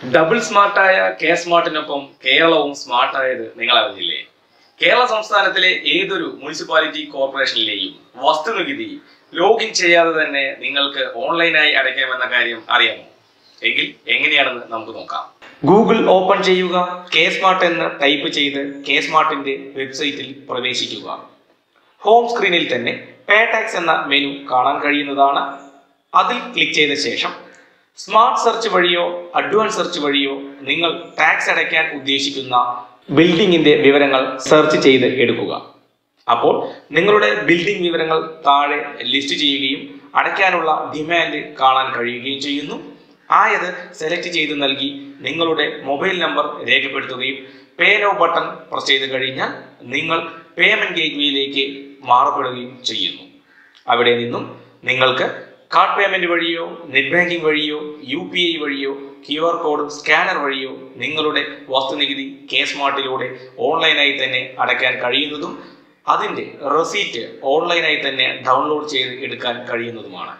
Double സ്മാർട്ടായ K സ്മാർട്ടിനൊപ്പം കേരളവും സ്മാർട്ടായത് നിങ്ങൾ അറിഞ്ഞില്ലേ? കേരള സംസ്ഥാനത്തിലെ ഏതൊരു മുനിസിപ്പാലിറ്റി കോർപ്പറേഷനിലെയും വസ്തുനികുതി ലോഗിൻ ചെയ്യാതെ തന്നെ നിങ്ങൾക്ക് ഓൺലൈനായി അടയ്ക്കാമെന്ന കാര്യം അറിയാമോ? എങ്കിൽ എങ്ങനെയാണെന്ന് നമുക്ക് നോക്കാം. ഗൂഗിൾ ഓപ്പൺ ചെയ്യുക, കെ സ്മാർട്ട് എന്ന് ടൈപ്പ് ചെയ്ത് കെ സ്മാർട്ടിന്റെ വെബ്സൈറ്റിൽ പ്രവേശിക്കുക. ഹോം സ്ക്രീനിൽ തന്നെ പേ ടാക്സ് എന്ന മെനു കാണാൻ കഴിയുന്നതാണ്. അതിൽ ക്ലിക്ക് ചെയ്ത ശേഷം സ്മാർട്ട് സെർച്ച് വഴിയോ അഡ്വാൻസ് സെർച്ച് വഴിയോ നിങ്ങൾ ടാക്സ് അടയ്ക്കാൻ ഉദ്ദേശിക്കുന്ന ബിൽഡിങ്ങിന്റെ വിവരങ്ങൾ സെർച്ച് ചെയ്ത് എടുക്കുക. അപ്പോൾ നിങ്ങളുടെ ബിൽഡിംഗ് വിവരങ്ങൾ താഴെ ലിസ്റ്റ് ചെയ്യുകയും അടയ്ക്കാനുള്ള ഡിമാൻഡ് കാണാൻ കഴിയുകയും ചെയ്യുന്നു. ആയത് സെലക്ട് ചെയ്ത് നൽകി നിങ്ങളുടെ മൊബൈൽ നമ്പർ രേഖപ്പെടുത്തുകയും പേ നൗ ബട്ടൺ പ്രസ് ചെയ്ത് കഴിഞ്ഞാൽ നിങ്ങൾ പേയ്മെന്റ് ഗേറ്റ്വേയിലേക്ക് മാറപ്പെടുകയും ചെയ്യുന്നു. അവിടെ നിന്നും നിങ്ങൾക്ക് കാർഡ് പേയ്മെന്റ് വഴിയോ നെറ്റ് ബാങ്കിംഗ് വഴിയോ UPI വഴിയോ QR കോഡ് സ്കാനർ വഴിയോ നിങ്ങളുടെ വസ്തുനികുതി കെ സ്മാർട്ടിലൂടെ ഓൺലൈനായി തന്നെ അടയ്ക്കാൻ കഴിയുന്നതും അതിൻ്റെ റെസീറ്റ് ഓൺലൈനായി തന്നെ ഡൗൺലോഡ് ചെയ്ത് എടുക്കാൻ കഴിയുന്നതുമാണ്.